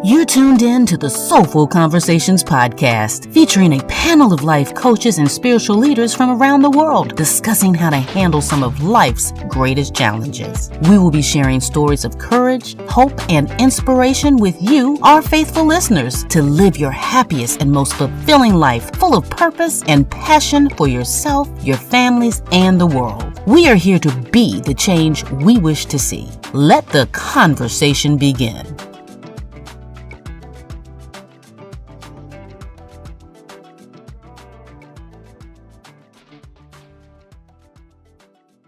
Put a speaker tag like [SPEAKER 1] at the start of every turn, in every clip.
[SPEAKER 1] You tuned in to the Soulful Conversations Podcast, featuring a panel of life coaches and spiritual leaders from around the world discussing how to handle some of life's greatest challenges. We will be sharing stories of courage, hope, and inspiration with you, our faithful listeners, to live your happiest and most fulfilling life full of purpose and passion for yourself, your families, and the world. We are here to be the change we wish to see. Let the conversation begin.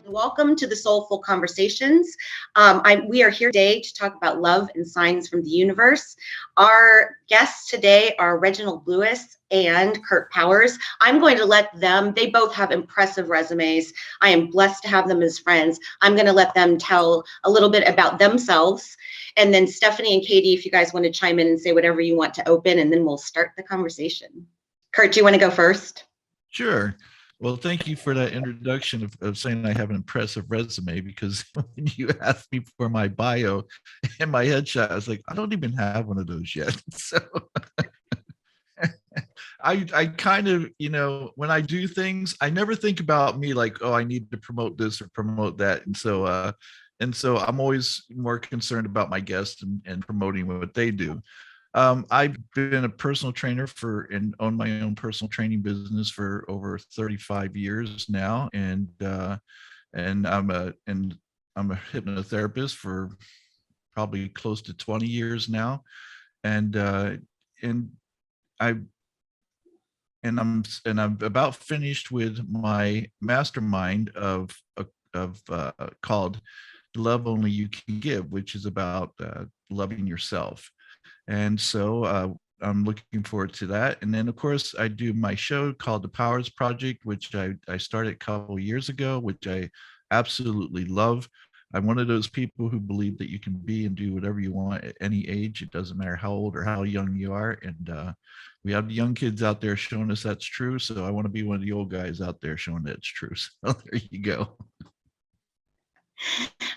[SPEAKER 2] Welcome to the Soulful Conversations. We are here today to talk about love and signs from the universe. Our guests today are Reginald Lewis and Kurt Powers. I'm going to let them, they both have impressive resumes. I am blessed to have them as friends. I'm going to let them tell a little bit about themselves. And then Stephanie and Katy, if you guys want to chime in and say whatever you want to open, and then we'll start the conversation. Kurt, do you want to go first?
[SPEAKER 3] Sure. Well, thank you for that introduction of saying I have an impressive resume, because when you asked me for my bio and my headshot, I was like, I don't even have one of those yet. So I kind of, when I do things, I never think about me like, oh, I need to promote this or promote that. And so I'm always more concerned about my guests and promoting what they do. I've been a personal trainer and own my own personal training business for over 35 years now, and I'm a hypnotherapist for probably close to 20 years now, and I'm about finished with my mastermind of called Love Only You Can Give, which is about loving yourself. And so I'm looking forward to that. And then, of course, I do my show called The Powers Project, which I started a couple years ago, which I absolutely love. I'm one of those people who believe that you can be and do whatever you want at any age. It doesn't matter how old or how young you are. And we have the young kids out there showing us that's true. So I want to be one of the old guys out there showing that it's true. So there you go.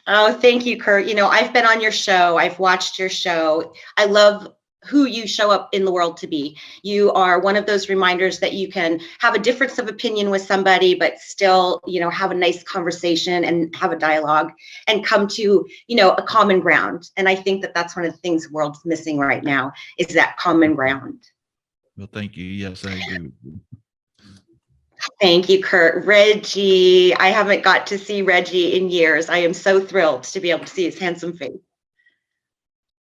[SPEAKER 2] Oh, thank you, Kurt. I've been on your show. I've watched your show. I love who you show up in the world to be. You are one of those reminders that you can have a difference of opinion with somebody, but still, have a nice conversation and have a dialogue and come to, a common ground. And I think that that's one of the things the world's missing right now, is that common ground.
[SPEAKER 3] Well, thank you. Yes, I agree.
[SPEAKER 2] Thank you, Kurt. Reggie, I haven't got to see Reggie in years. I am so thrilled to be able to see his handsome face.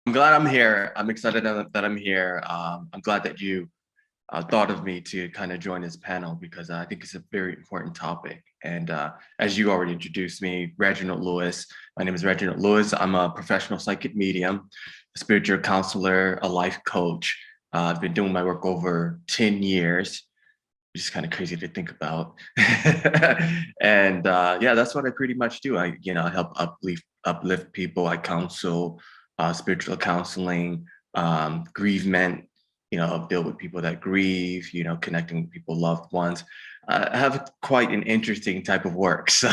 [SPEAKER 4] I'm glad I'm here. I'm excited that I'm here. I'm glad that you thought of me to kind of join this panel, because I think it's a very important topic. And as you already introduced me, Reginald Lewis. My name is Reginald Lewis. I'm a professional psychic medium, a spiritual counselor, a life coach. I've been doing my work over 10 years. Which is kind of crazy to think about. And that's what I pretty much do. I help uplift people. I counsel, spiritual counseling, bereavement, deal with people that grieve, connecting with people, loved ones. I have quite an interesting type of work. So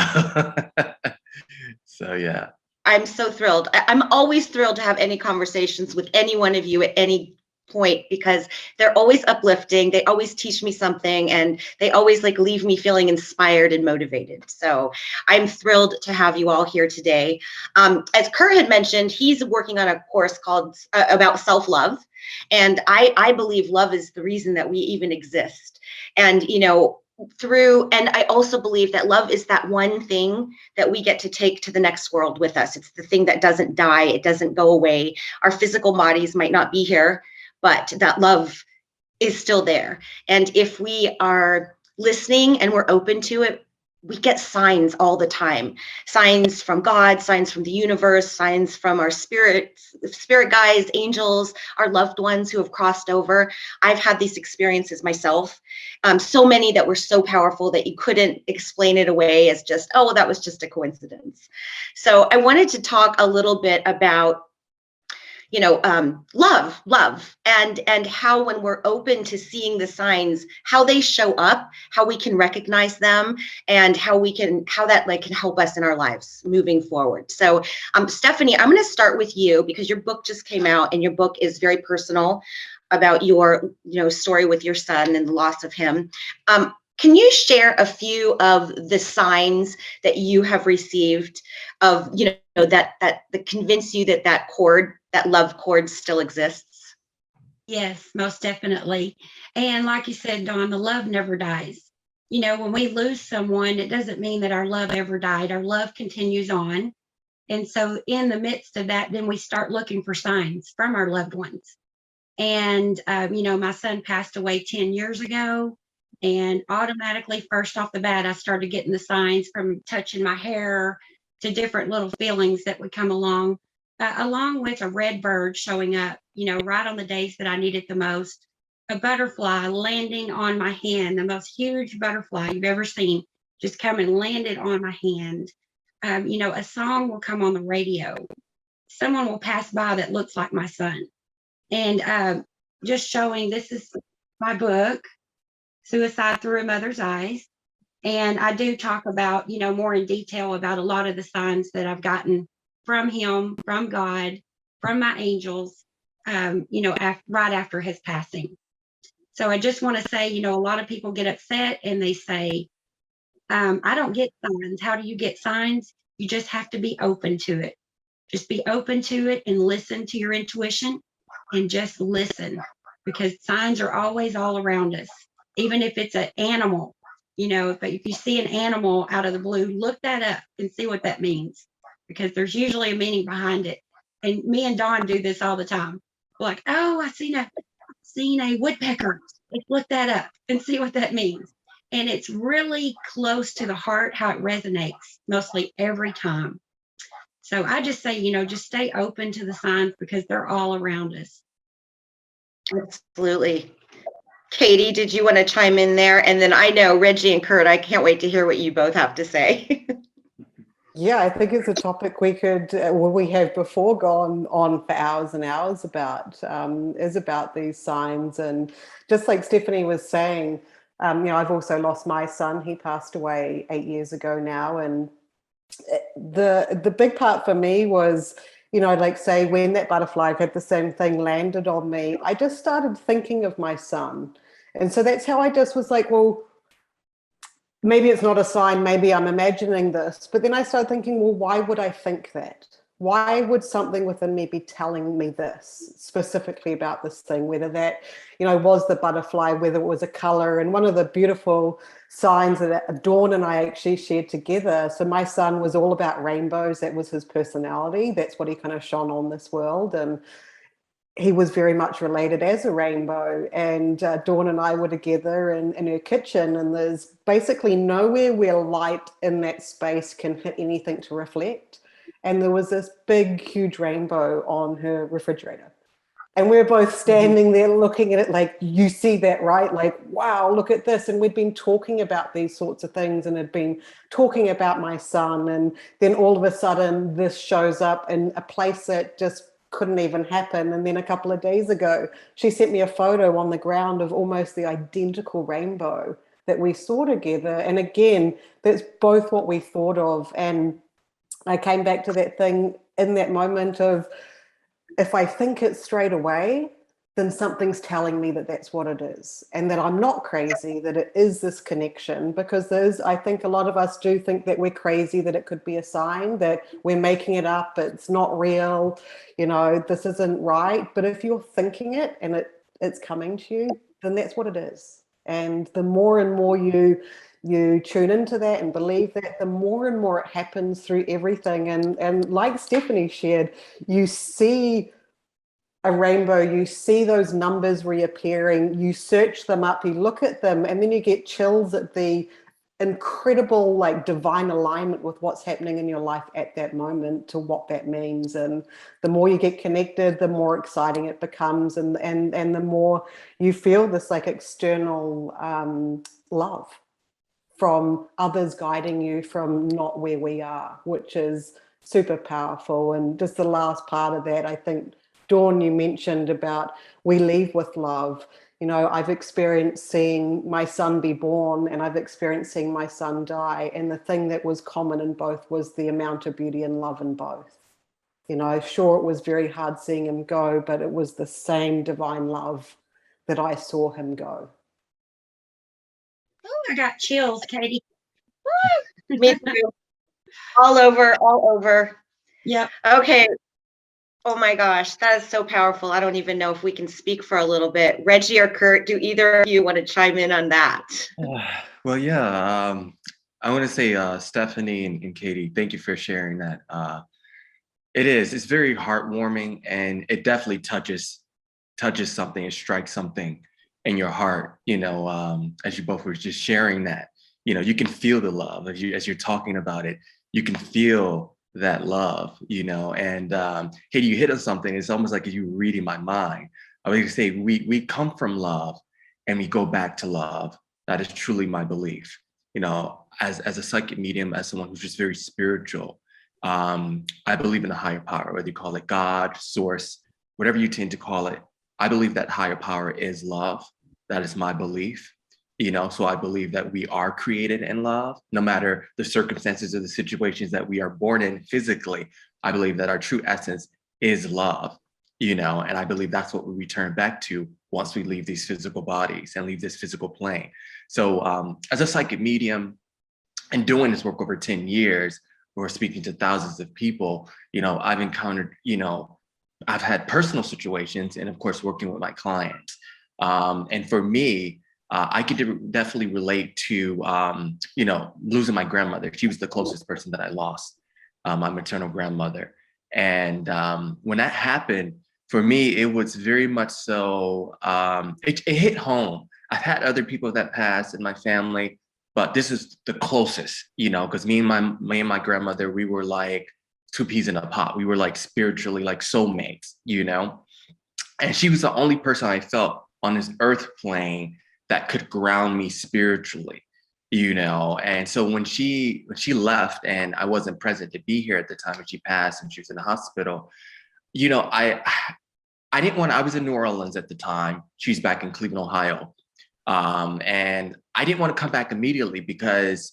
[SPEAKER 4] yeah.
[SPEAKER 2] I'm so thrilled. I'm always thrilled to have any conversations with any one of you at any point, because they're always uplifting. They always teach me something, and they always leave me feeling inspired and motivated. So I'm thrilled to have you all here today. As Kurt had mentioned, he's working on a course called about self-love. And I believe love is the reason that we even exist. And, and I also believe that love is that one thing that we get to take to the next world with us. It's the thing that doesn't die. It doesn't go away. Our physical bodies might not be here, but that love is still there. And if we are listening and we're open to it, we get signs all the time. Signs from God, signs from the universe, signs from our spirit guides, angels, our loved ones who have crossed over. I've had these experiences myself. So many that were so powerful that you couldn't explain it away as just, oh, well, that was just a coincidence. So I wanted to talk a little bit about love, and how when we're open to seeing the signs, how they show up, how we can recognize them, and how that like can help us in our lives moving forward. So Stephanie, I'm going to start with you because your book just came out, and your book is very personal about your story with your son and the loss of him. Can you share a few of the signs that you have received of, that convince you that love cord still exists?
[SPEAKER 5] Yes, most definitely. And like you said, Dawn, the love never dies. When we lose someone, it doesn't mean that our love ever died. Our love continues on. And so in the midst of that, then we start looking for signs from our loved ones. And, my son passed away 10 years ago. And automatically, first off the bat, I started getting the signs from touching my hair to different little feelings that would come along with a red bird showing up, right on the days that I needed the most, a butterfly landing on my hand, the most huge butterfly you've ever seen, just come and landed on my hand. A song will come on the radio. Someone will pass by that looks like my son. And just showing, this is my book, Suicide Through a Mother's Eyes. And I do talk about, more in detail about a lot of the signs that I've gotten from him, from God, from my angels, right after his passing. So I just want to say, a lot of people get upset and they say, I don't get signs. How do you get signs? You just have to be open to it. Just be open to it and listen to your intuition and just listen, because signs are always all around us. Even if it's an animal, if you see an animal out of the blue, look that up and see what that means, because there's usually a meaning behind it. And me and Dawn do this all the time. We're like, oh, I've seen a woodpecker. Let's look that up and see what that means. And it's really close to the heart, how it resonates mostly every time. So I just say, just stay open to the signs because they're all around us.
[SPEAKER 2] Absolutely. Katy, did you want to chime in there? And then I know Reggie and Kurt, I can't wait to hear what you both have to say.
[SPEAKER 6] Yeah, I think it's a topic we have before gone on for hours and hours about, is about these signs. And just like Stephanie was saying, I've also lost my son. He passed away 8 years ago now. And the big part for me was, like say when that butterfly had the same thing landed on me, I just started thinking of my son. And so that's how I just was like, well, maybe it's not a sign, maybe I'm imagining this. But then I started thinking, well, why would I think that? Why would something within me be telling me this specifically about this thing, whether that, was the butterfly, whether it was a color. And one of the beautiful signs that Dawn and I actually shared together. So my son was all about rainbows. That was his personality. That's what he kind of shone on this world. And he was very much related as a rainbow. And Dawn and I were together in her kitchen, and there's basically nowhere where light in that space can hit anything to reflect. And there was this big, huge rainbow on her refrigerator. And we were both standing there looking at it like, you see that, right? Like, wow, look at this. And we'd been talking about these sorts of things and had been talking about my son. And then all of a sudden this shows up in a place that just couldn't even happen. And then a couple of days ago, she sent me a photo on the ground of almost the identical rainbow that we saw together. And again, that's both what we thought of. And I came back to that thing in that moment of, if I think it straight away, then something's telling me that that's what it is, and that I'm not crazy, that it is this connection. Because I think a lot of us do think that we're crazy, that it could be a sign, that we're making it up, it's not real, this isn't right. But if you're thinking it and it's coming to you, then that's what it is. And the more and more you tune into that and believe that, the more and more it happens through everything. And like Stephanie shared, you see a rainbow, you see those numbers reappearing, you search them up, you look at them, and then you get chills at the incredible divine alignment with what's happening in your life at that moment, to what that means. And the more you get connected, the more exciting it becomes, and the more you feel this external love from others guiding you from not where we are, which is super powerful. And just the last part of that, I think Dawn, you mentioned about we leave with love. You know, I've experienced seeing my son be born, and I've experienced seeing my son die. And the thing that was common in both was the amount of beauty and love in both. You know, sure, it was very hard seeing him go, but it was the same divine love that I saw him go.
[SPEAKER 5] Oh, I got chills, Katy.
[SPEAKER 2] Me too. All over, all over.
[SPEAKER 5] Yep.
[SPEAKER 2] Okay. Oh my gosh, that is so powerful. I don't even know if we can speak for a little bit. Reggie or Kurt, do either of you want to chime in on that?
[SPEAKER 4] Well, yeah, I want to say Stephanie and Katy, thank you for sharing that. It's very heartwarming, and it definitely touches something, it strikes something in your heart, you know, as you both were just sharing that, you know, you can feel the love as you're talking about it, you can feel that love, you know. And Katy, you hit on something. It's almost like you reading my mind. I was going to say we come from love and we go back to love. That is truly my belief. You know, as a psychic medium, as someone who's just very spiritual, I believe in a higher power, whether you call it God, source, whatever you tend to call it. I believe that higher power is love. That is my belief. You know, so I believe that we are created in love, no matter the circumstances or the situations that we are born in physically. I believe that our true essence is love, you know, and I believe that's what we return back to once we leave these physical bodies and leave this physical plane. So as a psychic medium and doing this work over 10 years, we're speaking to thousands of people, you know, I've encountered, you know, I've had personal situations and of course, working with my clients. And for me, I could definitely relate to, you know, losing my grandmother. She was the closest person that I lost, my maternal grandmother. And when that happened, for me, it was very much so, it hit home. I've had other people that passed in my family, but this is the closest, you know, because me and my grandmother, we were like two peas in a pot. We were like spiritually like soulmates, you know, and she was the only person I felt on this earth plane that could ground me spiritually, you know. And so when she left and I wasn't present to be here at the time when she passed and she was in the hospital, you know, I didn't want, I was in New Orleans at the time. She's back in Cleveland, Ohio. And I didn't want to come back immediately because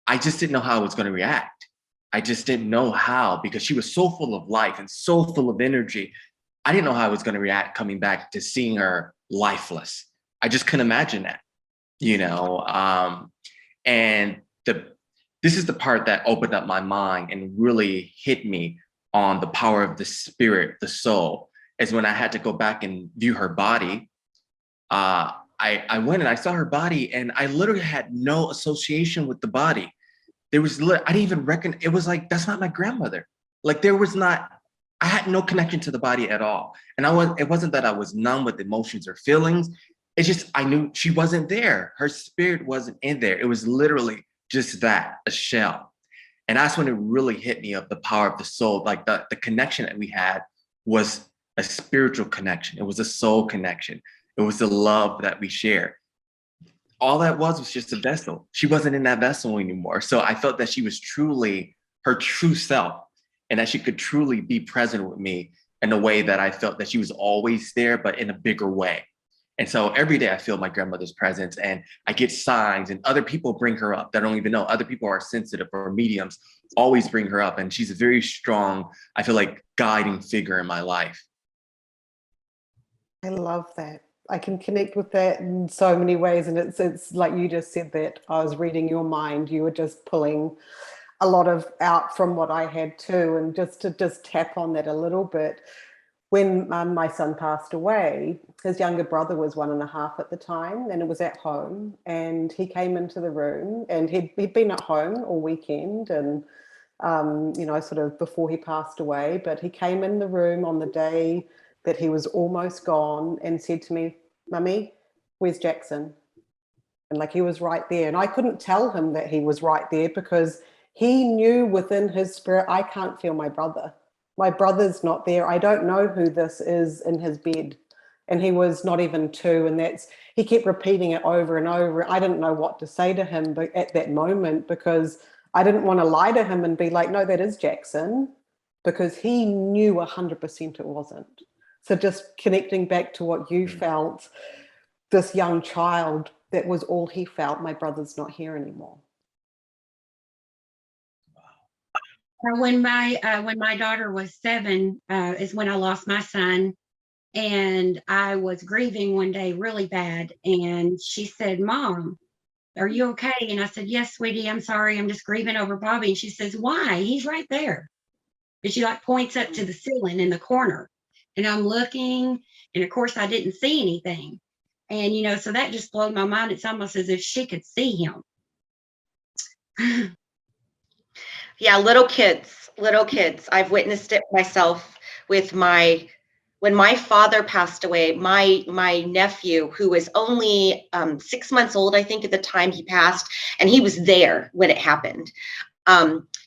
[SPEAKER 4] I just didn't know how I was going to react. I just didn't know how, because she was so full of life and so full of energy. I didn't know how I was going to react coming back to seeing her lifeless. I just couldn't imagine that, you know. And this is the part that opened up my mind and really hit me on the power of the spirit, the soul, is when I had to go back and view her body. I went and I saw her body and I literally had no association with the body. I didn't even reckon, it was like, that's not my grandmother. Like I had no connection to the body at all. And it wasn't that I was numb with emotions or feelings. It's just, I knew she wasn't there. Her spirit wasn't in there. It was literally just that, a shell. And that's when it really hit me of the power of the soul. Like the connection that we had was a spiritual connection. It was a soul connection. It was the love that we shared. All that was just a vessel. She wasn't in that vessel anymore. So I felt that she was truly her true self and that she could truly be present with me in a way that I felt that she was always there, but in a bigger way. And so every day I feel my grandmother's presence and I get signs and other people bring her up that I don't even know. Other people are sensitive or mediums, always bring her up. And she's a very strong, I feel like, guiding figure in my life.
[SPEAKER 6] I love that. I can connect with that in so many ways. And it's like you just said that I was reading your mind. You were just pulling a lot of out from what I had too. And just to tap on that a little bit, when my son passed away, his younger brother was 1.5 at the time, and it was at home. And he came into the room, and he'd been at home all weekend, and you know, sort of before he passed away. But he came in the room on the day that he was almost gone, and said to me, "Mummy, where's Jackson?" And like, he was right there, and I couldn't tell him that he was right there because he knew within his spirit, I can't feel my brother. My brother's not there. I don't know who this is in his bed. And he was not even 2. And he kept repeating it over and over. I didn't know what to say to him at that moment because I didn't want to lie to him and be like, no, that is Jackson. because he knew 100% it wasn't. So just connecting back to what you felt, this young child, that was all he felt. My brother's not here anymore.
[SPEAKER 5] When my daughter was 7 is when I lost my son, and I was grieving one day really bad, and she said, "Mom, are you okay?" And I said, "Yes, sweetie, I'm sorry. I'm just grieving over Bobby." And she says, "Why? He's right there." And she like points up to the ceiling in the corner, and I'm looking, and of course I didn't see anything. And so that just blew my mind. It's almost as if she could see him.
[SPEAKER 2] Yeah, little kids. I've witnessed it myself with when my father passed away, my nephew, who was only 6 months old, I think at the time he passed, and he was there when it happened.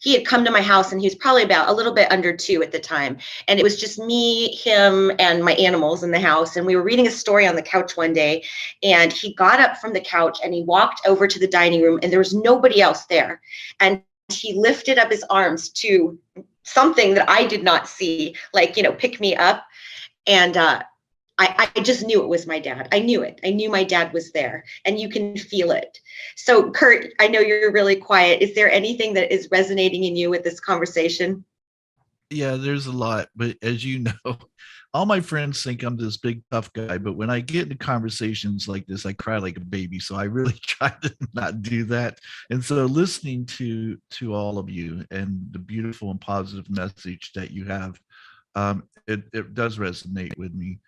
[SPEAKER 2] He had come to my house, and he was probably about a little bit under 2 at the time. And it was just me, him, and my animals in the house. And we were reading a story on the couch one day, and he got up from the couch and he walked over to the dining room, and there was nobody else there. And he lifted up his arms to something that I did not see, like, pick me up. And I just knew it was my dad. I knew it. I knew my dad was there, and you can feel it. So, Kurt, I know you're really quiet. Is there anything that is resonating in you with this conversation?
[SPEAKER 3] Yeah, there's a lot, but as you know, all my friends think I'm this big tough guy, but when I get into conversations like this, I cry like a baby. So I really try to not do that. And so listening to all of you and the beautiful and positive message that you have, it does resonate with me.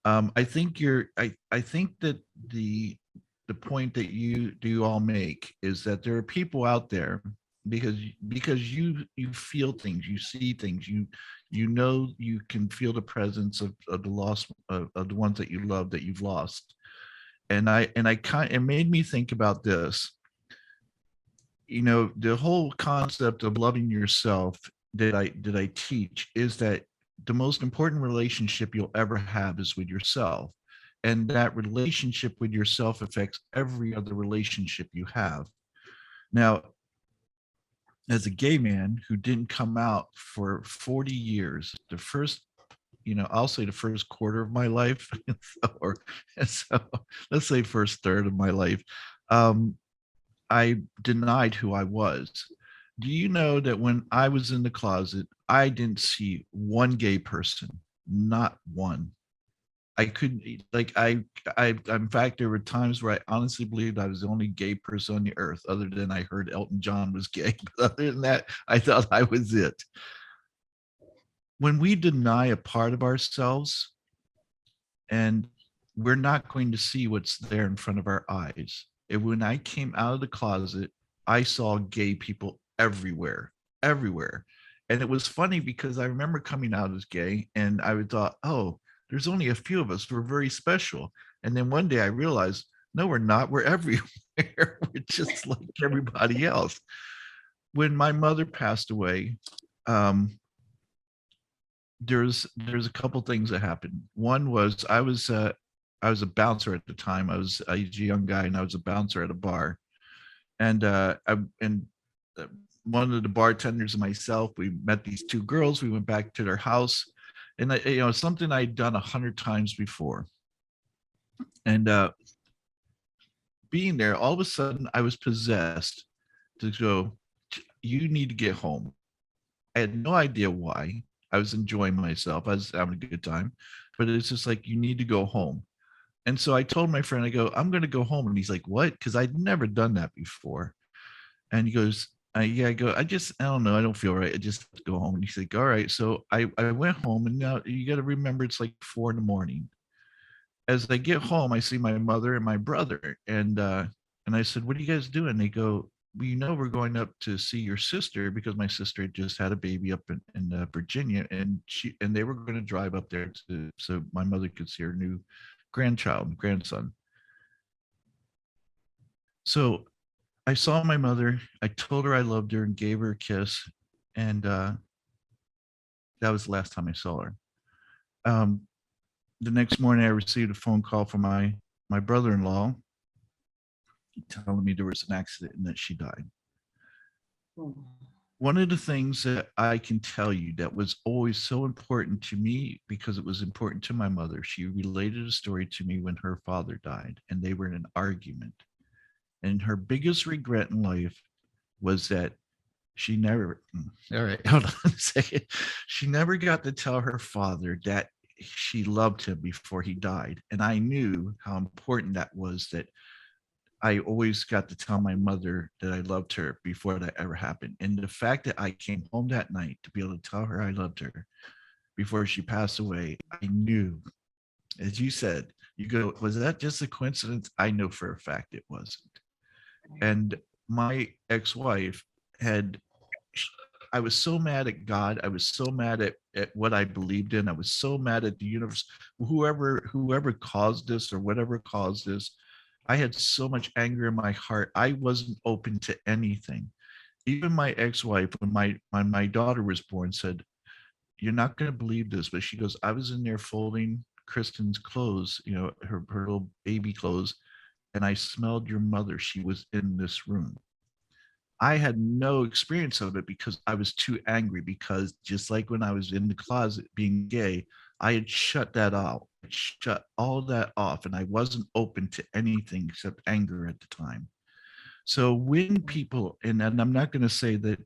[SPEAKER 3] I think I think that the point that you all make is that there are people out there because you feel things, you see things, you can feel the presence of the lost of the ones that you love that you've lost. And it made me think about this. The whole concept of loving yourself that I teach is that the most important relationship you'll ever have is with yourself. And that relationship with yourself affects every other relationship you have. Now, as a gay man who didn't come out for 40 years, the first, I'll say the first quarter of my life, or so let's say first third of my life, I denied who I was. Do you know that when I was in the closet, I didn't see one gay person, not one. I couldn't, in fact, there were times where I honestly believed I was the only gay person on the earth, other than I heard Elton John was gay. But other than that, I thought I was it. When we deny a part of ourselves, and we're not going to see what's there in front of our eyes. And when I came out of the closet, I saw gay people everywhere. And it was funny because I remember coming out as gay, and I thought, oh, there's only a few of us. We're very special. And then one day I realized, no, we're not. We're everywhere. We're just like everybody else. When my mother passed away, there's a couple things that happened. One was I was a bouncer at the time. I was a young guy, and I was a bouncer at a bar. And one of the bartenders and myself, we met these two girls. We went back to their house. And something I'd done 100 times before. And being there, all of a sudden I was possessed to go, you need to get home. I had no idea why. I was enjoying myself. I was having a good time, but it's just like, you need to go home. And so I told my friend, I go, I'm going to go home. And he's like, what? Because I'd never done that before. And he goes, yeah. I go, I don't know. I don't feel right. I just have to go home. And he's like, all right. So I went home, and now you got to remember, it's like 4 a.m. As I get home, I see my mother and my brother. And I said, what are you guys doing? They go, well, we're going up to see your sister, because my sister had just had a baby up in Virginia, and they were going to drive up there so my mother could see her new grandson. So I saw my mother. I told her I loved her and gave her a kiss. And that was the last time I saw her. The next morning, I received a phone call from my brother-in-law telling me there was an accident and that she died. one of the things that I can tell you that was always so important to me, because it was important to my mother, she related a story to me when her father died and they were in an argument. And her biggest regret in life was that she never, all right, hold on a second. She never got to tell her father that she loved him before he died. And I knew how important that was, that I always got to tell my mother that I loved her before that ever happened. And the fact that I came home that night to be able to tell her I loved her before she passed away, I knew, as you said, you go, was that just a coincidence? I know for a fact it wasn't. And my ex-wife had, I was so mad at God. I was so mad at what I believed in. I was so mad at the universe, whoever caused this or whatever caused this. I had so much anger in my heart. I wasn't open to anything. Even my ex-wife, when my daughter was born, said, "You're not going to believe this," but she goes, "I was in there folding Kristen's clothes, her little baby clothes, and I smelled your mother. She was in this room." I had no experience of it because I was too angry, because just like when I was in the closet being gay, I had shut that out, shut all that off, and I wasn't open to anything except anger at the time. So when people, and I'm not going to say that,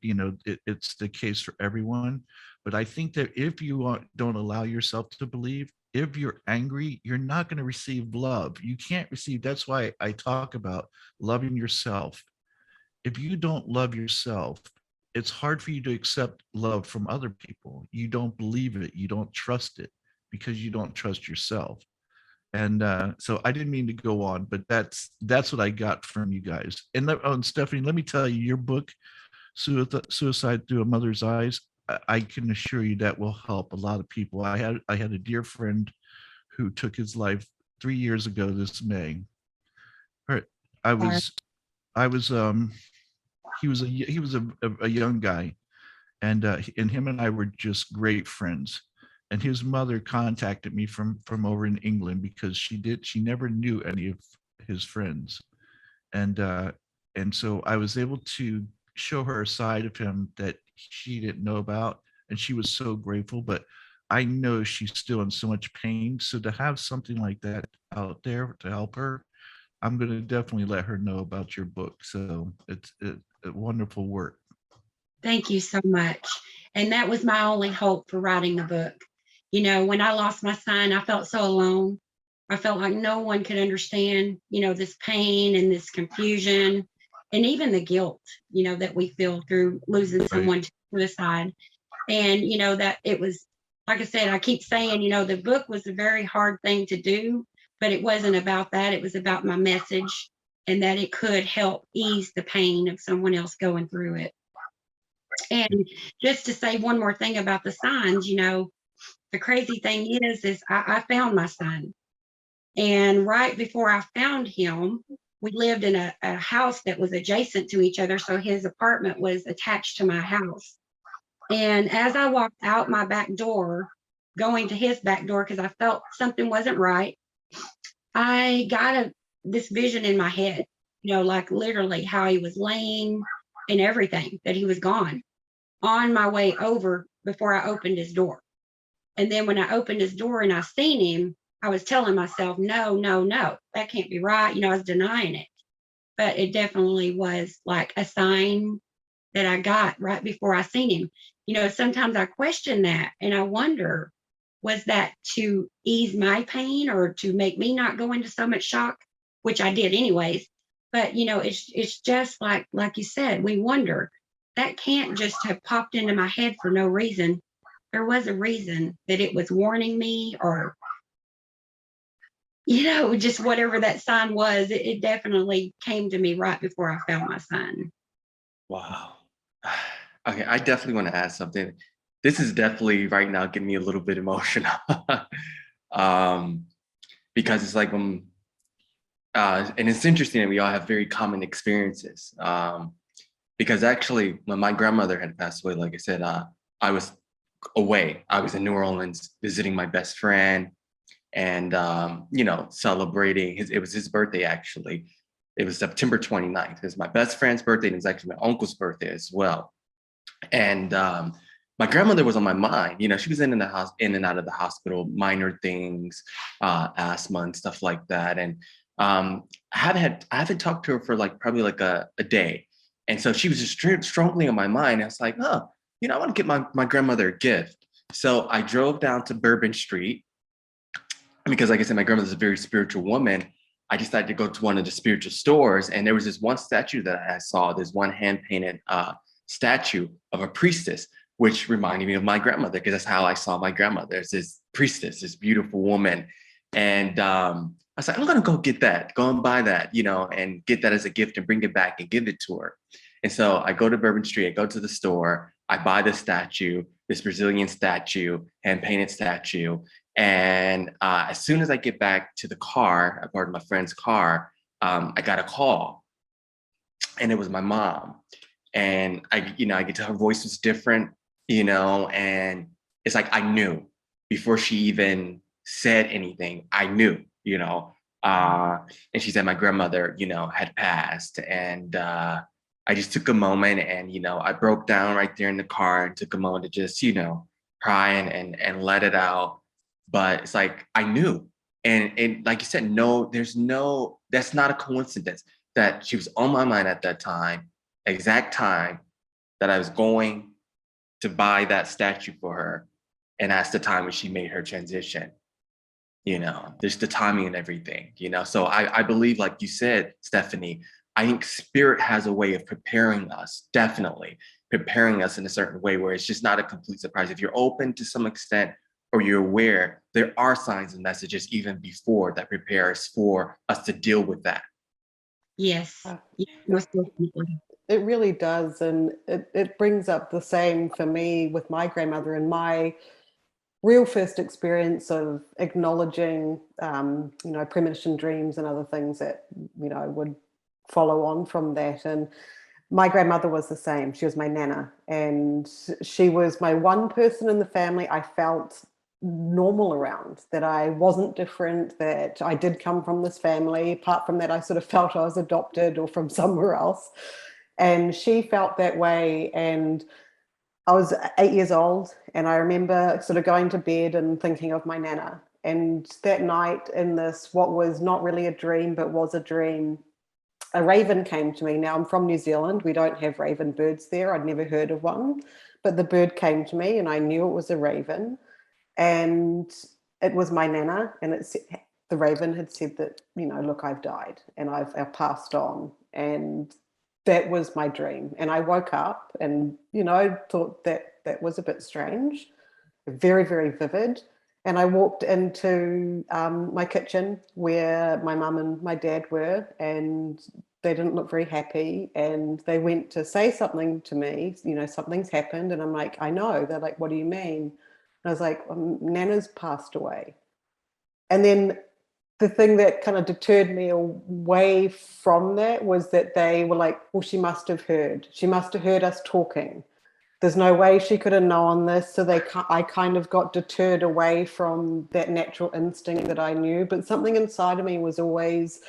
[SPEAKER 3] it's the case for everyone, but I think that if you don't allow yourself to believe, if you're angry, you're not going to receive love. You can't receive. That's why I talk about loving yourself. If you don't love yourself, it's hard for you to accept love from other people. You don't believe it. You don't trust it because you don't trust yourself. And so I didn't mean to go on, but that's what I got from you guys. And Stephanie, let me tell you, your book, Suicide Through a Mother's Eyes, I can assure you that will help a lot of people. I had a dear friend who took his life 3 years ago this May. I was he was a young guy, and him and I were just great friends. And his mother contacted me from over in England because she never knew any of his friends, and so I was able to show her a side of him that she didn't know about, and she was so grateful. But I know she's still in so much pain. So to have something like that out there to help her, I'm going to definitely let her know about your book. So it's a wonderful work.
[SPEAKER 5] Thank you so much. And that was my only hope for writing the book. When I lost my son, I felt so alone. I felt like no one could understand, this pain and this confusion and even the guilt, that we feel through losing someone to suicide. And, that it was, like I said, I keep saying, the book was a very hard thing to do, but it wasn't about that. It was about my message and that it could help ease the pain of someone else going through it. And just to say one more thing about the signs, the crazy thing is I found my son. And right before I found him, we lived in a house that was adjacent to each other. So his apartment was attached to my house. And as I walked out my back door, going to his back door, because I felt something wasn't right, I got this vision in my head, like literally how he was laying and everything, that he was gone, on my way over before I opened his door. And then when I opened his door and I seen him, I was telling myself, no, that can't be right. I was denying it. But it definitely was like a sign that I got right before I seen him. Sometimes I question that and I wonder, was that to ease my pain or to make me not go into so much shock, which I did anyways. But, it's just like you said, we wonder. That can't just have popped into my head for no reason. There was a reason that it was warning me, or, just whatever that sign was. It definitely came to me right before I found my son.
[SPEAKER 4] Wow. Okay, I definitely want to ask something. This is definitely right now getting me a little bit emotional because it's like, and it's interesting that we all have very common experiences. Because actually, when my grandmother had passed away, like I said, I was away. I was in New Orleans visiting my best friend and, celebrating it was his birthday, actually. It was September 29th. It was my best friend's birthday, and it was actually my uncle's birthday as well. And my grandmother was on my mind. She was in and out of the hospital, minor things, asthma and stuff like that. And I haven't talked to her for probably a day. And so she was just strongly on my mind. I was like, oh, I want to get my grandmother a gift. So I drove down to Bourbon Street because, like I said, my grandmother's a very spiritual woman. I decided to go to one of the spiritual stores, and there was this one statue that I saw, this one hand-painted statue of a priestess, which reminded me of my grandmother, because that's how I saw my grandmother, as this priestess, this beautiful woman. And I was like, I'm going to go get that, go and buy that, and get that as a gift and bring it back and give it to her. And so I go to Bourbon Street, I go to the store, I buy this statue, this Brazilian statue, hand-painted statue. And as soon as I get back to the car, I borrowed my friend's car, I got a call, and it was my mom. And I could tell her voice was different, and it's like I knew before she even said anything. I knew, and she said my grandmother, had passed. And I just took a moment, and I broke down right there in the car and took a moment to just cry and let it out. But it's like I knew, and like you said, that's not a coincidence that she was on my mind at that time, exact time that I was going to buy that statue for her, and that's the time when she made her transition. There's the timing and everything. So I believe, like you said, Stephanie, I think spirit has a way of preparing us, definitely preparing us in a certain way where it's just not a complete surprise. If you're open to some extent, or you're aware, there are signs and messages even before that prepare us for us to deal with that.
[SPEAKER 5] Yes, most definitely.
[SPEAKER 6] It really does. And it brings up the same for me with my grandmother and my real first experience of acknowledging, premonition dreams and other things that, would follow on from that. And my grandmother was the same. She was my nana, and she was my one person in the family I felt normal around, that I wasn't different, that I did come from this family. Apart from that, I sort of felt I was adopted or from somewhere else. And she felt that way. And I was 8 years old, and I remember sort of going to bed and thinking of my nana. And that night, in this, what was not really a dream, but was a dream, a raven came to me. Now, I'm from New Zealand. We don't have raven birds there. I'd never heard of one. But the bird came to me, and I knew it was a raven. And it was my nana. And the raven had said that, look, I've died and I've passed on. And that was my dream. And I woke up and, thought that was a bit strange, very, very vivid. And I walked into my kitchen where my mum and my dad were, and they didn't look very happy. And they went to say something to me, something's happened. And I'm like, I know. They're like, what do you mean? And I was like, Nana's passed away. And then the thing that kind of deterred me away from that was that they were like, well, she must have heard. She must have heard us talking. There's no way she could have known this. So I kind of got deterred away from that natural instinct that I knew. But something inside of me was always,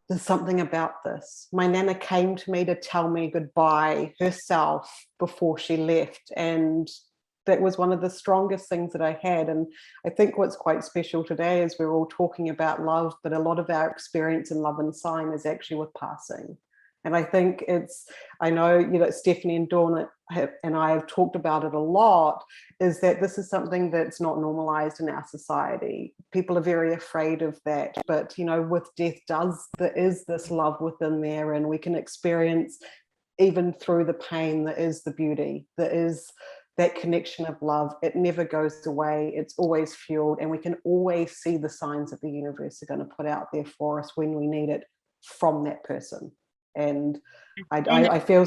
[SPEAKER 6] there's something about this. My nana came to me to tell me goodbye herself before she left. And that was one of the strongest things that I had. And I think what's quite special today is we're all talking about love, but a lot of our experience in love and sign is actually with passing. And I think I know, Stephanie and Dawn and I have talked about it a lot, is that this is something that's not normalized in our society. People are very afraid of that. But, with death there is this love within there, and we can experience, even through the pain, there is the beauty. There is that connection of love. It never goes away. It's always fueled, and we can always see the signs that the universe are going to put out there for us when we need it from that person. And I feel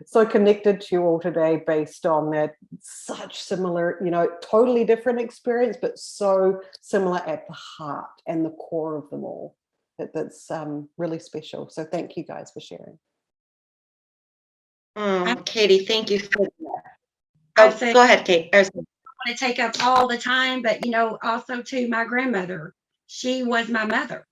[SPEAKER 6] so connected to you all today based on that, such similar, totally different experience, but so similar at the heart and the core of them all. That's really special. So thank you guys for sharing.
[SPEAKER 2] Katy, thank you so much. Go ahead, Kate.
[SPEAKER 5] I want to take up all the time, but also to my grandmother, she was my mother.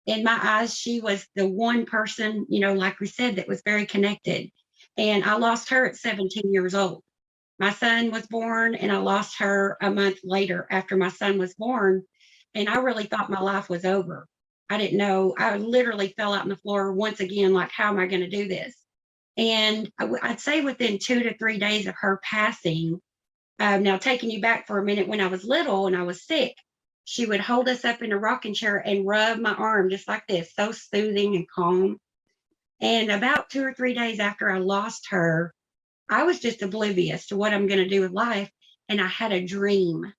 [SPEAKER 5] In my eyes, she was the one person, like we said, that was very connected. And I lost her at 17 years old. My son was born, and I lost her a month later after my son was born. And I really thought my life was over. I didn't know. I literally fell out on the floor once again, like, how am I going to do this? And I'd say within 2 to 3 days of her passing, now taking you back for a minute, when I was little and I was sick, she would hold us up in a rocking chair and rub my arm just like this, so soothing and calm. And about 2 or 3 days after I lost her, I was just oblivious to what I'm going to do with life. And I had a dream.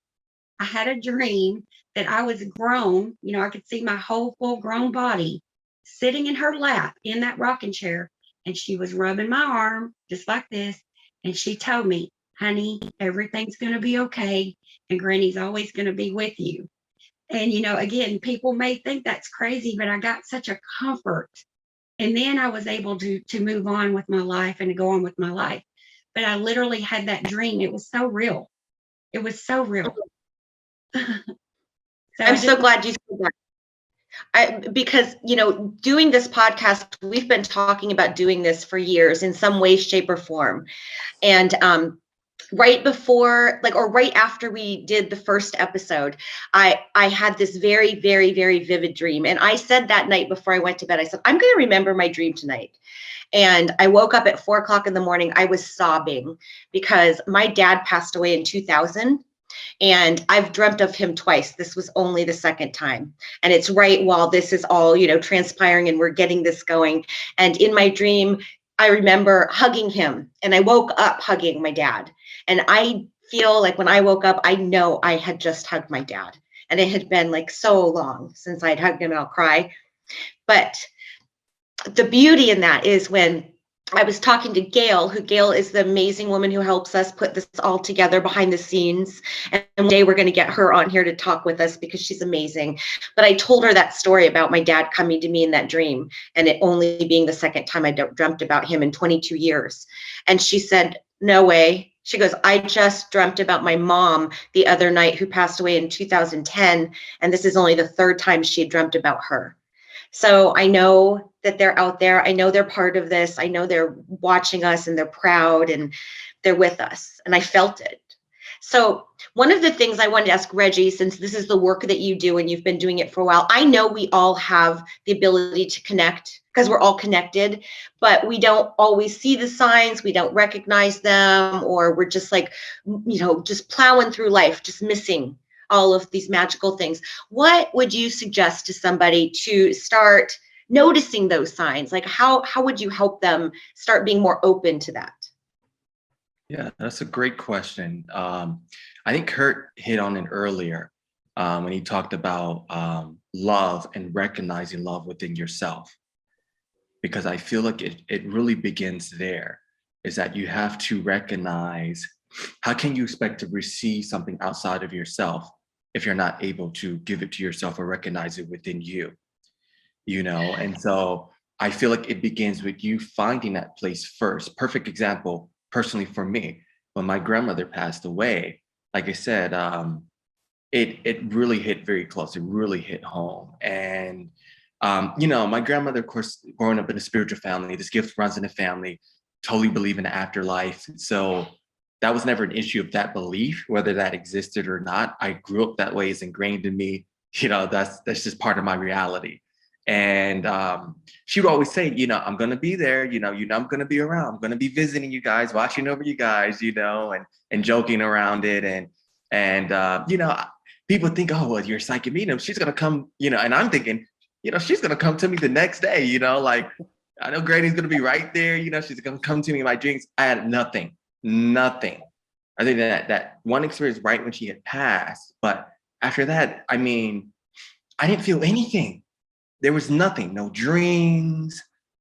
[SPEAKER 5] I had a dream that I was grown. I could see my whole full grown body sitting in her lap in that rocking chair. And she was rubbing my arm just like this. And she told me, honey, everything's going to be okay. And Granny's always going to be with you. And, again, people may think that's crazy, but I got such a comfort. And then I was able to move on with my life and to go on with my life. But I literally had that dream. It was so real. It was so real.
[SPEAKER 2] I'm so glad you said that. Because, doing this podcast, we've been talking about doing this for years in some way, shape, or form. And right before, or right after we did the first episode, I had this very, very, very vivid dream. And I said that night before I went to bed, I said, I'm going to remember my dream tonight. And I woke up at 4:00 in the morning. I was sobbing because my dad passed away in 2000. And I've dreamt of him twice. This was only the second time. And it's right while this is all, transpiring and we're getting this going. And in my dream, I remember hugging him, and I woke up hugging my dad. And I feel like when I woke up, I know I had just hugged my dad. And it had been so long since I'd hugged him, and I'll cry. But the beauty in that is when I was talking to Gail is the amazing woman who helps us put this all together behind the scenes. And one day we're going to get her on here to talk with us because she's amazing. But I told her that story about my dad coming to me in that dream, and it only being the second time I dreamt about him in 22 years. And she said, no way. She goes, I just dreamt about my mom the other night who passed away in 2010. And this is only the third time she had dreamt about her. So I know that they're out there. I know they're part of this. I know they're watching us, and they're proud, and they're with us. And I felt it. So one of the things I wanted to ask Reggie, since this is the work that you do and you've been doing it for a while, I know we all have the ability to connect because we're all connected, but we don't always see the signs. We don't recognize them, or we're just just plowing through life, just missing all of these magical things. What would you suggest to somebody to start noticing those signs? How would you help them start being more open to that?
[SPEAKER 4] Yeah, that's a great question. I think Kurt hit on it earlier when he talked about love and recognizing love within yourself. Because I feel like it really begins there, is that you have to recognize, how can you expect to receive something outside of yourself if you're not able to give it to yourself or recognize it within you? And so I feel like it begins with you finding that place first. Perfect example, personally for me, when my grandmother passed away, like I said, it really hit very close. It really hit home. And, my grandmother, of course, growing up in a spiritual family, this gift runs in the family, totally believe in the afterlife. So that was never an issue of that belief, whether that existed or not. I grew up that way. It's ingrained in me. That's just part of my reality. And she would always say, I'm going to be there, I'm going to be around. I'm going to be visiting you guys, watching over you guys, and joking around it. And people think, oh, well, you're psychic medium. She's going to come, and I'm thinking, she's going to come to me the next day, I know Granny's going to be right there. She's going to come to me in my dreams. I had nothing. I think that one experience right when she had passed. But after that, I didn't feel anything. There was nothing, no dreams.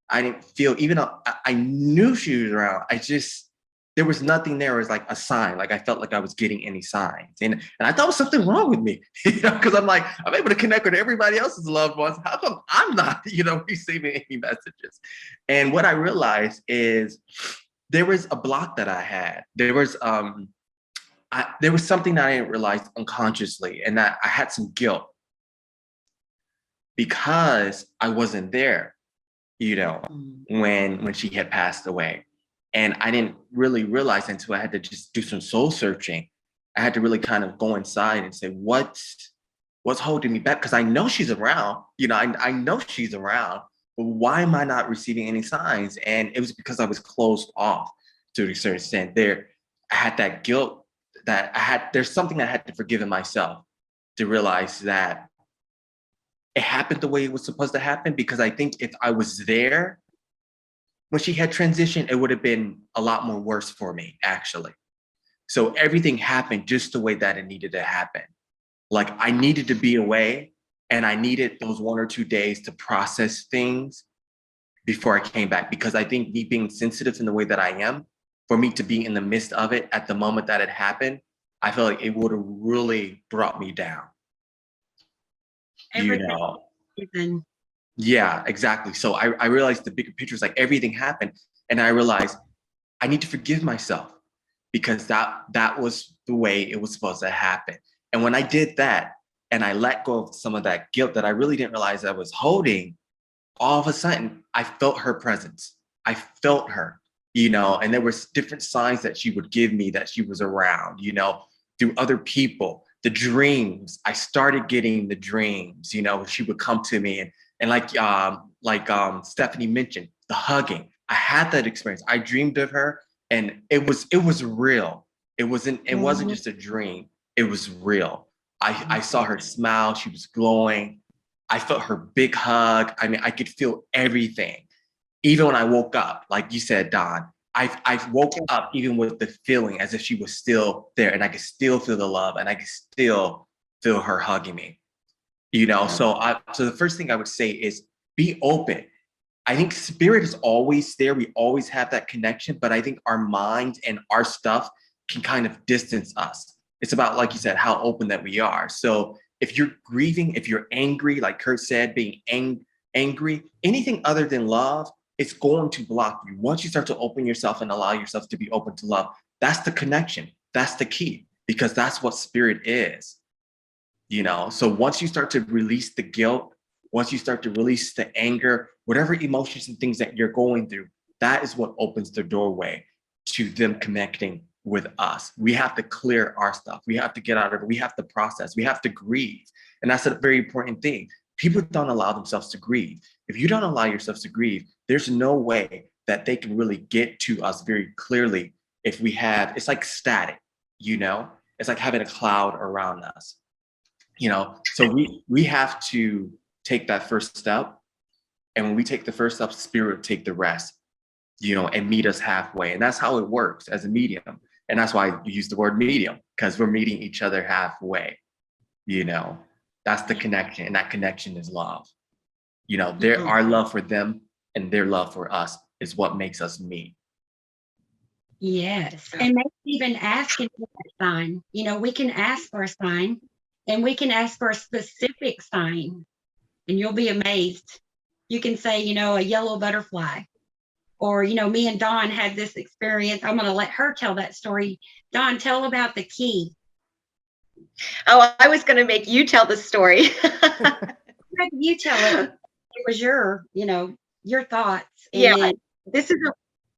[SPEAKER 4] I didn't feel, even though I knew she was around, there was nothing there. It was like a sign. Like I felt like I was getting any signs. And I thought there was something wrong with me, because I'm able to connect with everybody else's loved ones. How come I'm not, receiving any messages? And what I realized is there was a block that I had. There was something that I didn't realize unconsciously, and that I had some guilt because I wasn't there, when she had passed away. And I didn't really realize until I had to just do some soul searching. I had to really kind of go inside and say, what's holding me back? Because I know she's around, I know she's around, but why am I not receiving any signs? And it was because I was closed off to a certain extent. I had that guilt there's something I had to forgive in myself to realize that it happened the way it was supposed to happen. Because I think if I was there when she had transitioned, it would have been a lot more worse for me, actually. So everything happened just the way that it needed to happen. Like, I needed to be away, and I needed those 1 or 2 days to process things before I came back. Because I think me being sensitive in the way that I am, for me to be in the midst of it at the moment that it happened, I feel like it would have really brought me down.
[SPEAKER 5] Everything.
[SPEAKER 4] Yeah, exactly. So I realized the bigger picture is like everything happened, and I realized I need to forgive myself because that was the way it was supposed to happen. And when I did that and I let go of some of that guilt that I really didn't realize I was holding, all of a sudden I felt her presence. I felt her, and there was different signs that she would give me that she was around, through other people. The dreams, I started getting the dreams, she would come to me and like Stephanie mentioned, the hugging. I had that experience. I dreamed of her, and it was real. It wasn't just a dream. It was real. I saw her smile. She was glowing. I felt her big hug. I mean, I could feel everything. Even when I woke up, like you said, Dawn, I woke up even with the feeling as if she was still there, and I could still feel the love, and I could still feel her hugging me. So the first thing I would say is be open. I think spirit is always there. We always have that connection, but I think our mind and our stuff can kind of distance us. It's about, like you said, how open that we are. So if you're grieving, if you're angry, like Kurt said, being angry, anything other than love, it's going to block you. Once you start to open yourself and allow yourself to be open to love, that's the connection. That's the key, because that's what spirit is. So once you start to release the guilt, once you start to release the anger, whatever emotions and things that you're going through, that is what opens the doorway to them connecting with us. We have to clear our stuff. We have to get out of it. We have to process. We have to grieve. And that's a very important thing. People don't allow themselves to grieve. If you don't allow yourself to grieve, there's no way that they can really get to us very clearly. It's like static, it's like having a cloud around us. So we have to take that first step. And when we take the first step, spirit will take the rest, and meet us halfway. And that's how it works as a medium. And that's why we use the word medium, because we're meeting each other halfway. That's the connection. And that connection is love. Our love for them and their love for us is what makes us meet.
[SPEAKER 5] Yes. And maybe even asking for a sign. We can ask for a sign, and we can ask for a specific sign, and you'll be amazed. You can say, a yellow butterfly, or, me and Dawn had this experience. I'm going to let her tell that story. Dawn, tell about the key.
[SPEAKER 2] Oh, I was going to make you tell the story.
[SPEAKER 5] You tell it. It was your thoughts.
[SPEAKER 2] Yeah,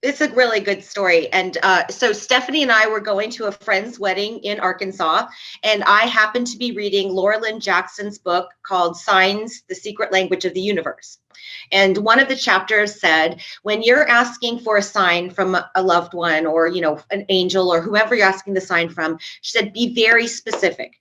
[SPEAKER 2] it's a really good story. And so Stephanie and I were going to a friend's wedding in Arkansas, and I happened to be reading Laura Lynn Jackson's book called Signs, The Secret Language of the Universe. And one of the chapters said, when you're asking for a sign from a loved one, or, an angel, or whoever you're asking the sign from, she said, be very specific.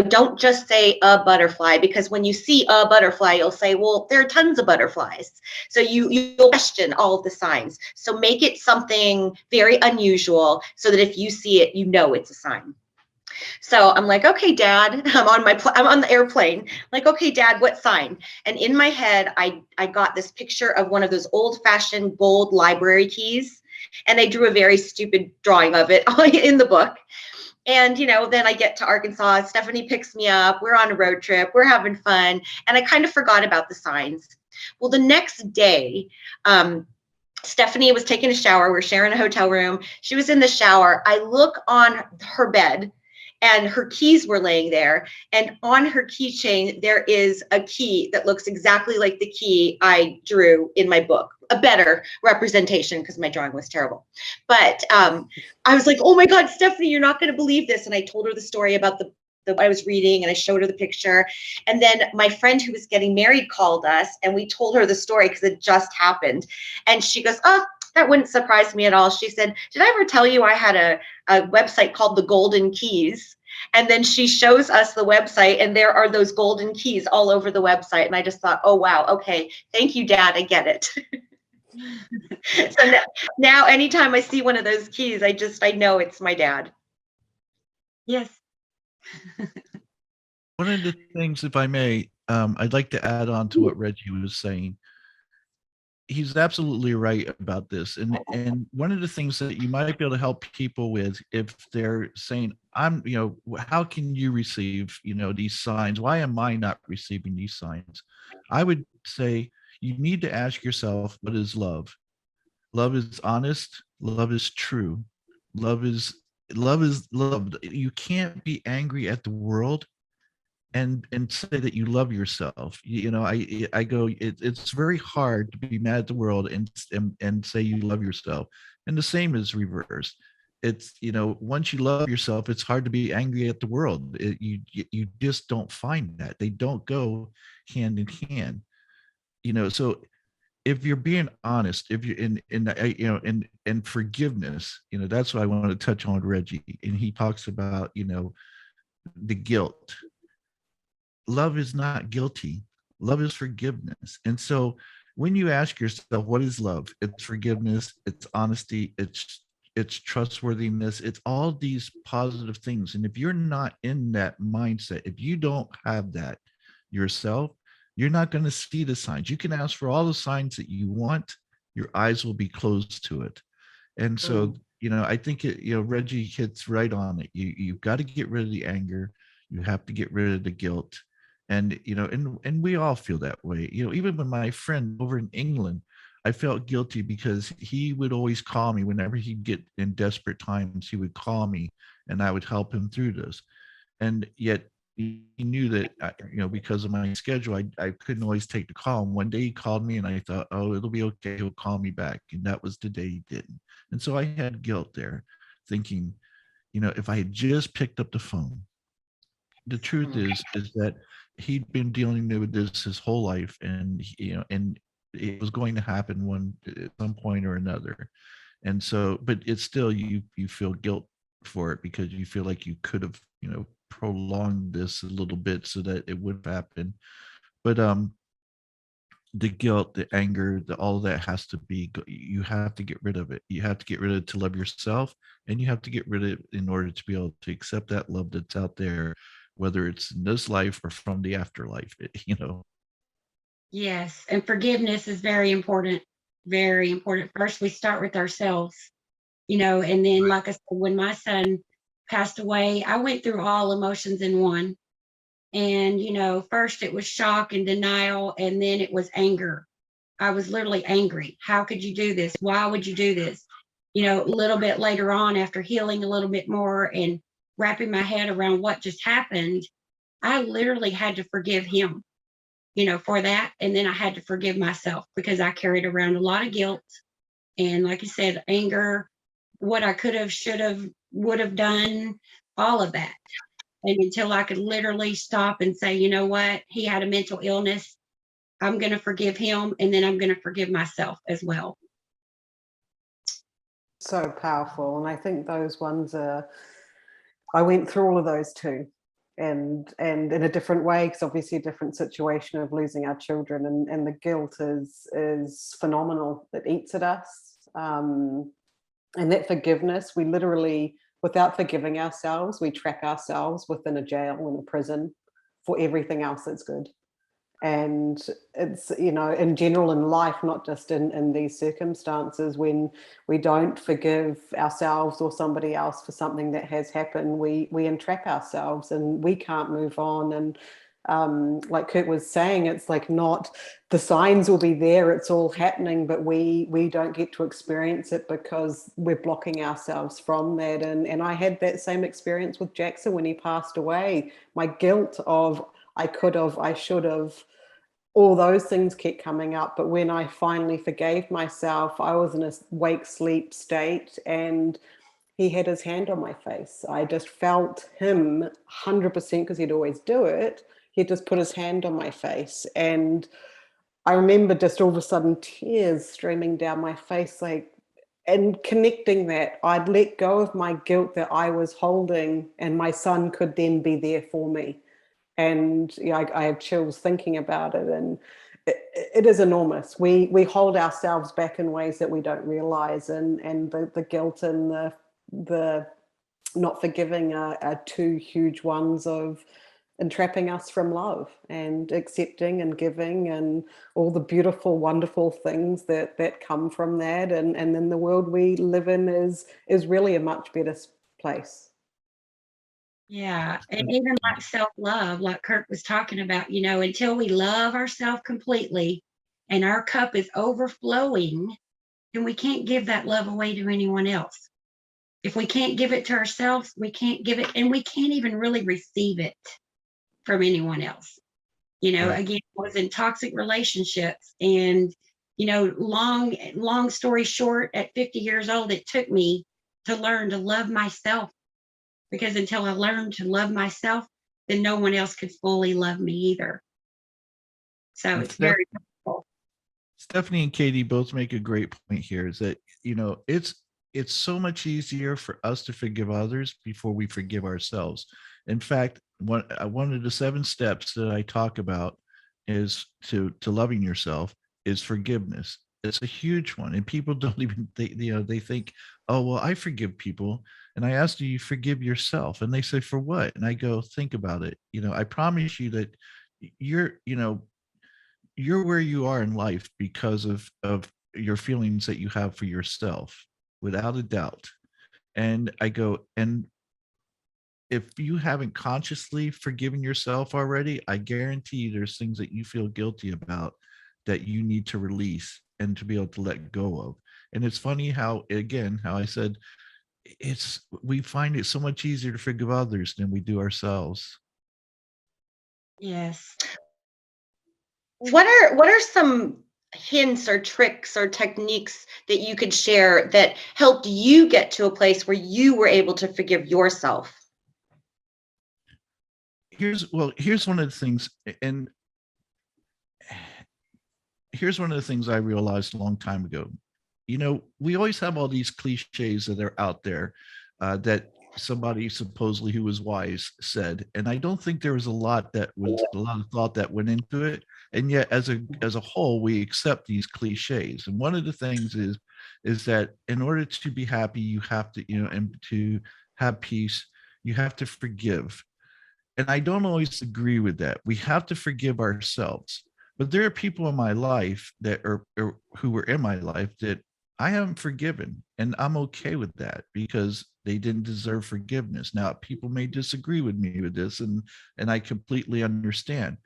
[SPEAKER 2] Don't just say a butterfly, because when you see a butterfly, you'll say, well, there are tons of butterflies. So you'll question all of the signs. So make it something very unusual so that if you see it, it's a sign. So I'm like, okay, Dad, I'm on the airplane. Like, okay, Dad, what sign? And in my head, I got this picture of one of those old fashioned gold library keys. And I drew a very stupid drawing of it in the book. And, then I get to Arkansas, Stephanie picks me up, we're on a road trip, we're having fun. And I kind of forgot about the signs. Well, the next day, Stephanie was taking a shower. We're sharing a hotel room. She was in the shower. I look on her bed, and her keys were laying there. And on her keychain, there is a key that looks exactly like the key I drew in my book. a better representation because my drawing was terrible. But I was like, oh my God, Stephanie, you're not going to believe this. And I told her the story about the I was reading, and I showed her the picture. And then my friend who was getting married called us, and we told her the story because it just happened. And she goes, oh, that wouldn't surprise me at all. She said, did I ever tell you I had a website called the Golden Keys? And then she shows us the website, and there are those golden keys all over the website. And I just thought, oh, wow. Okay. Thank you, Dad. I get it. So now anytime I see one of those keys, I know it's my dad.
[SPEAKER 5] Yes.
[SPEAKER 3] One of the things, if I may, I'd like to add on to what Reggie was saying. He's absolutely right about this. And one of the things that you might be able to help people with, if they're saying, how can you receive, these signs? Why am I not receiving these signs? I would say you need to ask yourself, what is love? Love is honest. Love is true. Love is love. You can't be angry at the world and say that you love yourself. I go, it's very hard to be mad at the world and say you love yourself. And the same is reversed. It's, once you love yourself, it's hard to be angry at the world. You just don't find that. They don't go hand in hand. So if you're being honest, if you're in forgiveness, that's what I want to touch on with Reggie. And he talks about, the guilt. Love is not guilty. Love is forgiveness. And so when you ask yourself, what is love? It's forgiveness, it's honesty, it's trustworthiness, it's all these positive things. And if you're not in that mindset, if you don't have that yourself, you're not going to see the signs. You can ask for all the signs that you want. Your eyes will be closed to it. And so, I think Reggie hits right on it. You've got to get rid of the anger. You have to get rid of the guilt. And, and we all feel that way. Even with my friend over in England, I felt guilty because he would always call me whenever he'd get in desperate times. He would call me and I would help him through this. And yet he knew that, because of my schedule, I couldn't always take the call. And one day he called me and I thought, oh, it'll be okay. He'll call me back. And that was the day he didn't. And so I had guilt there thinking, if I had just picked up the phone. The truth is that he'd been dealing with this his whole life, and and it was going to happen at some point or another. And so, but it's still, you feel guilt for it because you feel like you could have, prolonged this a little bit so that it would happen. But the guilt, the anger, all of that has to be, you have to get rid of it. You have to get rid of it to love yourself, and you have to get rid of it in order to be able to accept that love that's out there, whether it's in this life or from the afterlife,
[SPEAKER 5] Yes. And forgiveness is very important. Very important. First, we start with ourselves, and then, like I said, when my son passed away, I went through all emotions in one. And, first it was shock and denial, and then it was anger. I was literally angry. How could you do this? Why would you do this? A little bit later on, after healing a little bit more and wrapping my head around what just happened, I literally had to forgive him, for that. And then I had to forgive myself because I carried around a lot of guilt. And like you said, anger, what I could have, should have, would have done, all of that. And until I could literally stop and say, you know what, he had a mental illness. I'm going to forgive him. And then I'm going to forgive myself as well.
[SPEAKER 6] So powerful. And I think those ones I went through all of those too. And in a different way, because obviously a different situation of losing our children, and the guilt is phenomenal. It eats at us. And that forgiveness, we literally, without forgiving ourselves, we trap ourselves within a jail and a prison for everything else that's good. And it's, in general in life, not just in these circumstances, when we don't forgive ourselves or somebody else for something that has happened, we entrap ourselves and we can't move on. And like Kurt was saying, it's like, not the signs will be there, it's all happening, but we don't get to experience it because we're blocking ourselves from that. And I had that same experience with Jackson when he passed away. My guilt of I could have, I should have, all those things kept coming up. But when I finally forgave myself, I was in a wake sleep state, and he had his hand on my face. I just felt him 100%, because he'd always do it. He'd just put his hand on my face. And I remember just all of a sudden tears streaming down my face, like, and connecting that I'd let go of my guilt that I was holding, and my son could then be there for me. And yeah, I have chills thinking about it. And it is enormous. We hold ourselves back in ways that we don't realize. And the guilt and the not forgiving are two huge ones of entrapping us from love and accepting and giving and all the beautiful, wonderful things that come from that. And then the world we live in is really a much better place.
[SPEAKER 5] Yeah. And even like self-love, like Kirk was talking about, until we love ourselves completely and our cup is overflowing, then we can't give that love away to anyone else. If we can't give it to ourselves, we can't give it, and we can't even really receive it from anyone else.
[SPEAKER 3] Right.
[SPEAKER 5] Again, I was in toxic relationships, and long story short, at 50 years old, it took me to learn to love myself, because until I learned to love myself, then no one else could fully love me either. So
[SPEAKER 3] And
[SPEAKER 5] it's very difficult.
[SPEAKER 3] Stephanie and Katy both make a great point here, is that it's so much easier for us to forgive others before we forgive ourselves. In fact, one of the 7 steps that I talk about is to loving yourself is forgiveness. It's a huge one, and people don't even they think, oh well, I forgive people, and I ask, do you forgive yourself? And they say, for what? And I go, think about it. I promise you that you're where you are in life because of your feelings that you have for yourself, without a doubt. And I go, and if you haven't consciously forgiven yourself already, I guarantee you there's things that you feel guilty about that you need to release and to be able to let go of. And it's funny how I said, we find it so much easier to forgive others than we do ourselves.
[SPEAKER 5] Yes.
[SPEAKER 2] What are some hints or tricks or techniques that you could share that helped you get to a place where you were able to forgive yourself?
[SPEAKER 3] Here's one of the things, and here's one of the things I realized a long time ago. We always have all these cliches that are out there that somebody supposedly who was wise said, and I don't think there was a lot of thought that went into it. And yet, as a whole, we accept these cliches. And one of the things is that in order to be happy, you have to, and to have peace, you have to forgive. And I don't always agree with that. We have to forgive ourselves. But there are people in my life that who were in my life that I haven't forgiven, and I'm okay with that because they didn't deserve forgiveness. Now, people may disagree with me with this, and I completely understand.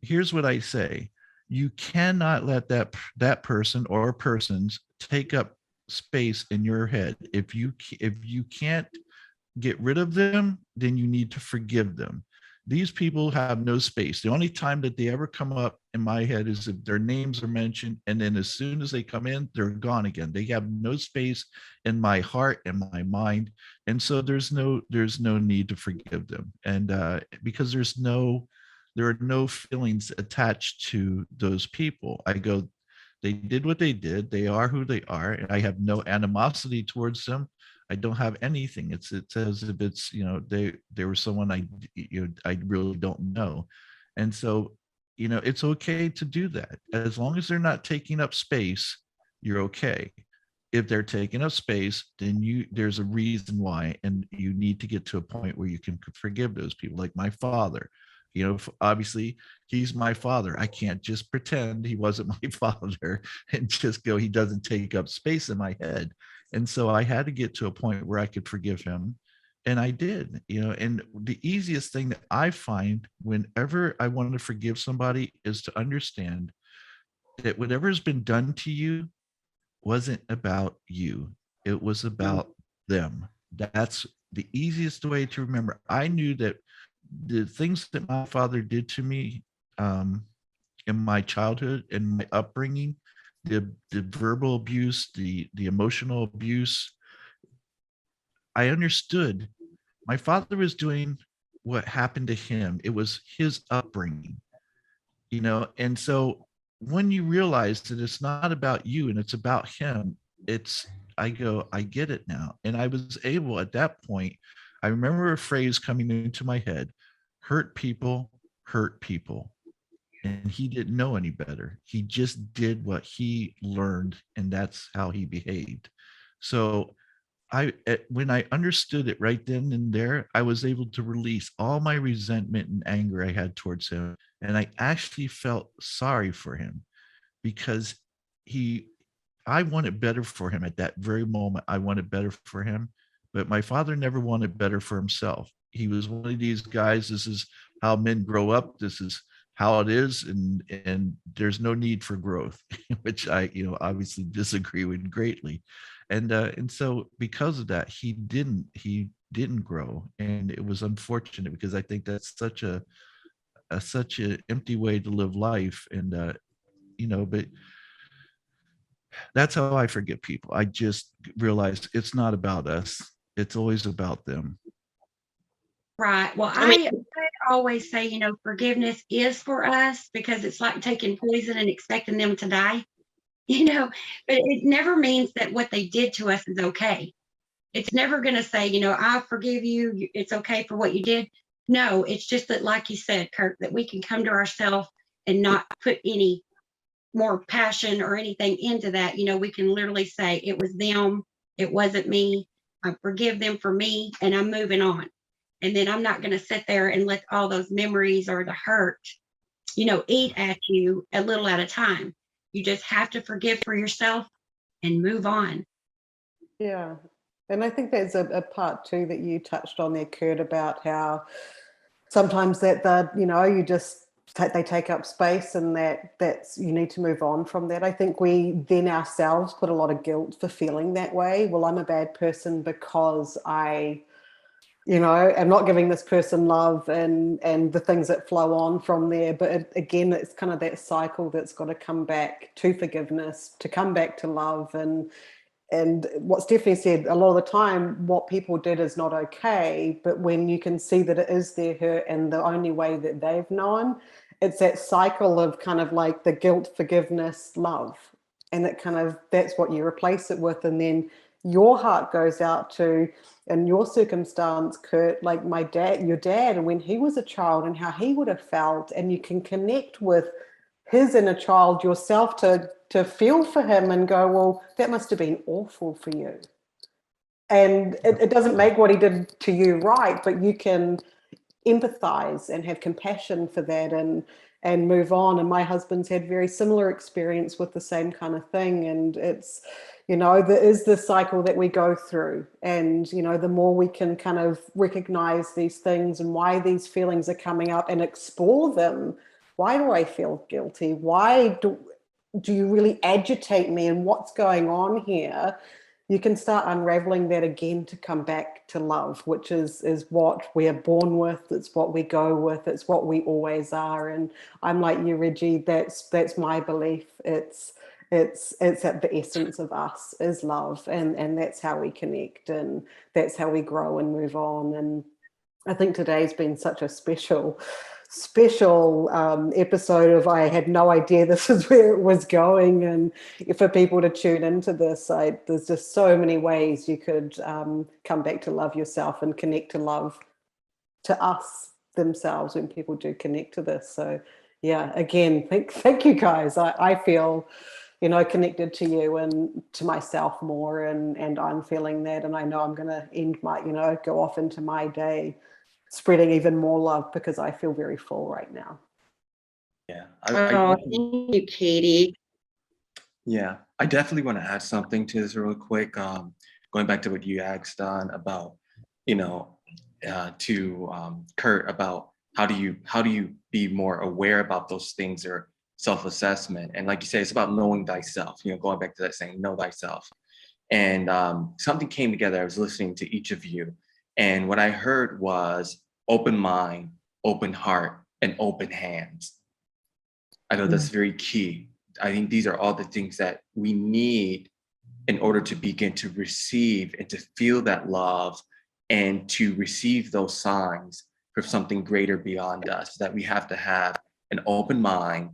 [SPEAKER 3] Here's what I say: you cannot let that person or persons take up space in your head. If you can't get rid of them, then you need to forgive them. These people have no space. The only time that they ever come up in my head is if their names are mentioned, and then as soon as they come in, they're gone again. They have no space in my heart and my mind, and so there's no need to forgive them. And because there are no feelings attached to those people. I go, they did what they did. They are who they are, and I have no animosity towards them. I don't have anything. It's as if it's, they were someone I really don't know. And so, it's okay to do that. As long as they're not taking up space, you're okay. If they're taking up space, then there's a reason why, and you need to get to a point where you can forgive those people. Like my father, obviously he's my father. I can't just pretend he wasn't my father and just go, he doesn't take up space in my head. And so I had to get to a point where I could forgive him. And I did, and the easiest thing that I find whenever I want to forgive somebody is to understand that whatever has been done to you wasn't about you. It was about them. That's the easiest way to remember. I knew that the things that my father did to me, in my childhood and my upbringing, the verbal abuse, the emotional abuse, I understood my father was doing what happened to him. It was his upbringing, and so when you realize that it's not about you and it's about him, I go, I get it now. And I was able at that point, I remember a phrase coming into my head: hurt people hurt people. And he didn't know any better. He just did what he learned, and that's how he behaved. So when I understood it right then and there, I was able to release all my resentment and anger I had towards him. And I actually felt sorry for him, because I wanted better for him at that very moment. I wanted better for him, but my father never wanted better for himself. He was one of these guys. This is how men grow up. This is how it is. And there's no need for growth, which I, obviously disagree with greatly. And so because of that, he didn't grow. And it was unfortunate, because I think that's such an empty way to live life. And, but that's how I forgive people. I just realized it's not about us. It's always about them.
[SPEAKER 5] Right. Well, I always say, forgiveness is for us, because it's like taking poison and expecting them to die, but it never means that what they did to us is okay. It's never going to say, I forgive you. It's okay for what you did. No, it's just that, like you said, Kurt, that we can come to ourselves and not put any more passion or anything into that. We can literally say it was them. It wasn't me. I forgive them for me, and I'm moving on. And then I'm not going to sit there and let all those memories or the hurt, eat at you a little at a time. You just have to forgive for yourself and move on.
[SPEAKER 6] Yeah. And I think there's a part too that you touched on there, Kurt, about how sometimes that they take up space, and that's you need to move on from that. I think we then ourselves put a lot of guilt for feeling that way. Well, I'm a bad person because I'm not giving this person love, and the things that flow on from there. But again, it's kind of that cycle that's got to come back to forgiveness, to come back to love. And what Stephanie said, a lot of the time, what people did is not okay. But when you can see that it is their hurt and the only way that they've known, it's that cycle of kind of like the guilt, forgiveness, love. And that's what you replace it with. And then your heart goes out to, in your circumstance, Kurt, like your dad, and when he was a child and how he would have felt, and you can connect with his inner child yourself to feel for him and go, well, that must have been awful for you. And it doesn't make what he did to you right, but you can empathize and have compassion for that and move on. And my husband's had very similar experience with the same kind of thing. And it's, there is this cycle that we go through. And, the more we can kind of recognize these things and why these feelings are coming up and explore them. Why do I feel guilty? Why do you really agitate me, and what's going on here? You can start unraveling that again to come back to love, which is what we are born with. It's what we go with. It's what we always are. And I'm like you, Reggie, that's my belief. It's at the essence of us is love, and that's how we connect, and that's how we grow and move on. And I think today's been such a special episode of, I had no idea this is where it was going, and for people to tune into this, there's just so many ways you could come back to love yourself and connect to love to us themselves when people do connect to this. So yeah, again, thank you guys. I feel connected to you and to myself more, and I'm feeling that, and I know I'm going to end my go off into my day spreading even more love, because I feel very full right now.
[SPEAKER 4] Yeah.
[SPEAKER 2] Thank you, Katy.
[SPEAKER 4] Yeah, I definitely want to add something to this real quick. Going back to what you asked, Dawn, about, to Kurt, about how do you be more aware about those things, or self-assessment. And like you say, it's about knowing thyself, going back to that saying, know thyself. And something came together. I was listening to each of you, and what I heard was open mind, open heart, and open hands. I know that's very key. I think these are all the things that we need in order to begin to receive and to feel that love and to receive those signs from something greater beyond us, that we have to have an open mind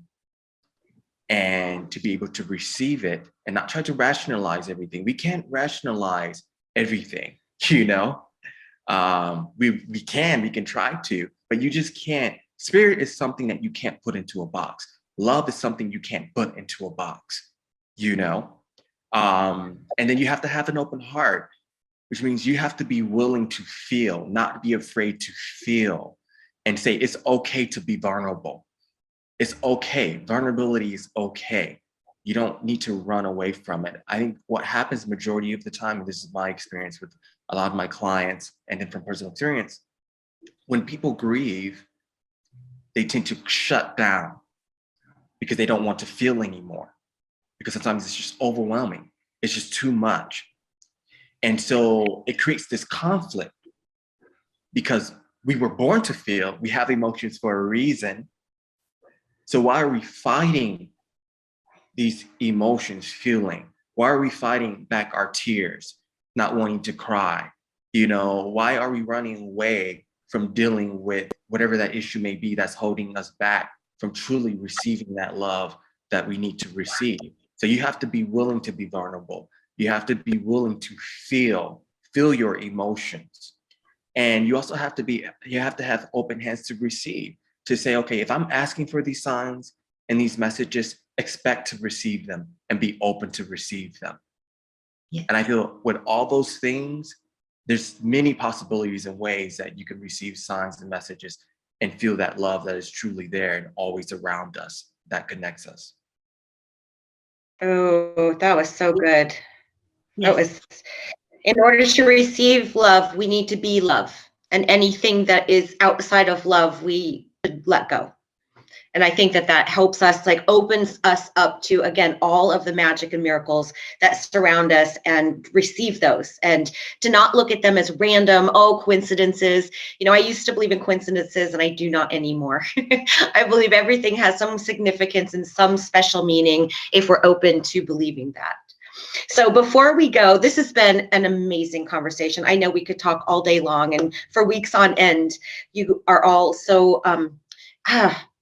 [SPEAKER 4] and to be able to receive it and not try to rationalize everything. We can't rationalize everything, you know? We can try to, but you just can't. Spirit is something that you can't put into a box. Love is something you can't put into a box, you know? And then you have to have an open heart, which means you have to be willing to feel, not be afraid to feel, and say it's okay to be vulnerable. It's okay. Vulnerability is okay. You don't need to run away from it. I think what happens majority of the time, and this is my experience with a lot of my clients and then from personal experience, when people grieve, they tend to shut down because they don't want to feel anymore. Because sometimes it's just overwhelming. It's just too much. And so it creates this conflict because we were born to feel, we have emotions for a reason. So why are we fighting these emotions, feeling? Why are we fighting back our tears, not wanting to cry? You know, why are we running away from dealing with whatever that issue may be that's holding us back from truly receiving that love that we need to receive? So you have to be willing to be vulnerable. You have to be willing to feel your emotions. And you also have to have open hands to receive, to say, okay, if I'm asking for these signs and these messages, expect to receive them and be open to receive them. Yeah. And I feel with all those things, there's many possibilities and ways that you can receive signs and messages and feel that love that is truly there and always around us, that connects us.
[SPEAKER 2] Oh, that was so good.
[SPEAKER 5] Yes.
[SPEAKER 2] That was, in order to receive love, we need to be love. And anything that is outside of love, we let go. And I think that helps us, like opens us up to, again, all of the magic and miracles that surround us and receive those, and to not look at them as random, coincidences. You know, I used to believe in coincidences and I do not anymore. I believe everything has some significance and some special meaning if we're open to believing that. So before we go, this has been an amazing conversation. I know we could talk all day long and for weeks on end. You are all so,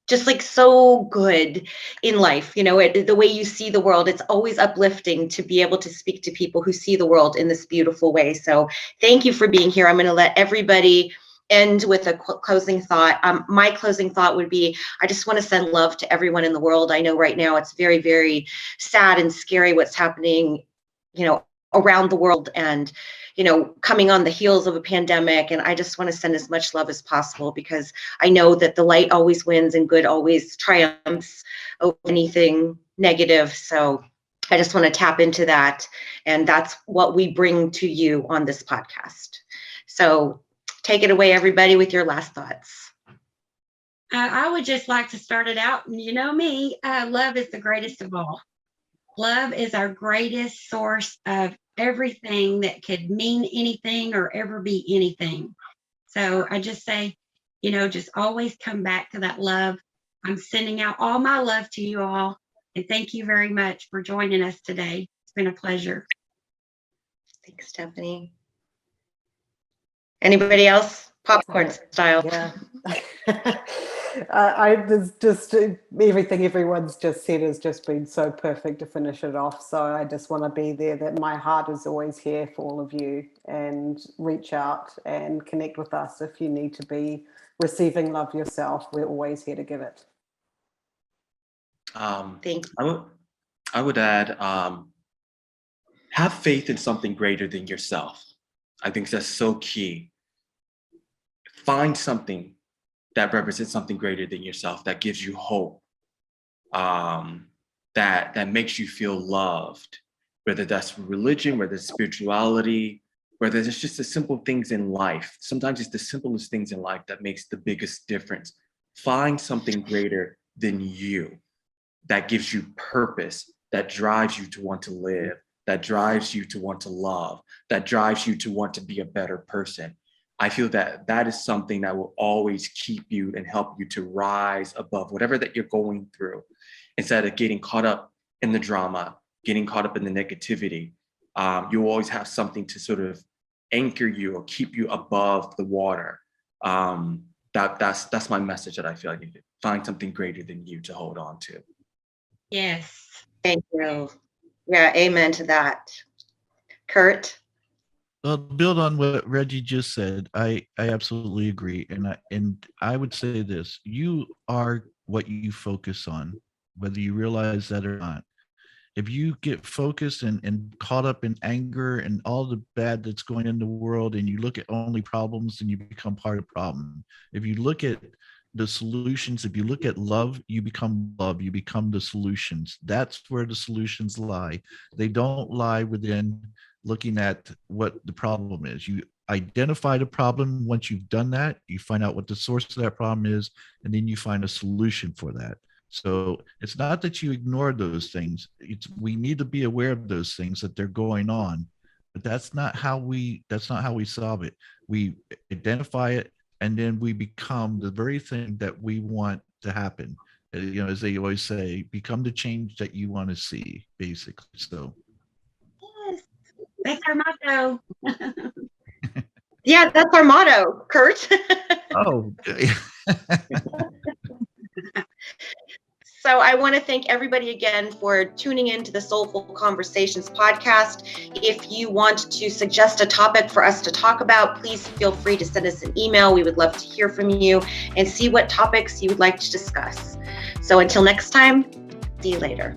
[SPEAKER 2] just like so good in life, you know, the way you see the world. It's always uplifting to be able to speak to people who see the world in this beautiful way. So thank you for being here. I'm going to let everybody end with a closing thought. My closing thought would be, I just want to send love to everyone in the world. I know right now it's very, very sad and scary what's happening, you know, around the world, and you know, coming on the heels of a pandemic. And I just want to send as much love as possible, because I know that the light always wins and good always triumphs over anything negative. So I just want to tap into that. And that's what we bring to you on this podcast. So take it away, everybody, with your last thoughts.
[SPEAKER 5] I would just like to start it out. You know me, love is the greatest of all. Love is our greatest source of everything that could mean anything or ever be anything. So I just say, you know, just always come back to that love. I'm sending out all my love to you all. And thank you very much for joining us today. It's been a pleasure.
[SPEAKER 2] Thanks, Stephanie. Anybody else? Popcorn style.
[SPEAKER 6] Yeah. There's just everything everyone's just said has just been so perfect to finish it off. So I just want to be there, that my heart is always here for all of you, and reach out and connect with us if you need to be receiving love yourself. We're always here to give it.
[SPEAKER 2] Thank you.
[SPEAKER 4] I would add, have faith in something greater than yourself. I think that's so key. Find something that represents something greater than yourself, that gives you hope, that makes you feel loved, whether that's religion, whether it's spirituality, whether it's just the simple things in life. Sometimes it's the simplest things in life that makes the biggest difference. Find something greater than you that gives you purpose, that drives you to want to live, that drives you to want to love, that drives you to want to be a better person. I feel that that is something that will always keep you and help you to rise above whatever that you're going through. instead of getting caught up in the drama, getting caught up in the negativity. You always have something to sort of anchor you or keep you above the water. That's my message that I feel like you could find something greater than you to hold on to.
[SPEAKER 5] Yes.
[SPEAKER 2] Thank you. Yeah, amen to that. Kurt?
[SPEAKER 3] Well, build on what Reggie just said. I absolutely agree. And I would say this: you are what you focus on, whether you realize that or not. If you get focused and caught up in anger and all the bad that's going in the world, and you look at only problems, then you become part of the problem. If you look at the solutions, if you look at love, you become the solutions. That's where the solutions lie. They don't lie within looking at what the problem is. You identify the problem. Once you've done that, you find out what the source of that problem is, and then you find a solution for that. So it's not that you ignore those things. We need to be aware of those things, that they're going on, but that's not how we solve it. We identify it, and then we become the very thing that we want to happen. As they always say, become the change that you want to see, basically. So
[SPEAKER 5] Yes. That's our motto.
[SPEAKER 2] Yeah, that's our motto, Kurt.
[SPEAKER 3] oh
[SPEAKER 2] So I want to thank everybody again for tuning in to the Soulful Conversations podcast. If you want to suggest a topic for us to talk about, please feel free to send us an email. We would love to hear from you and see what topics you would like to discuss. So until next time, see you later.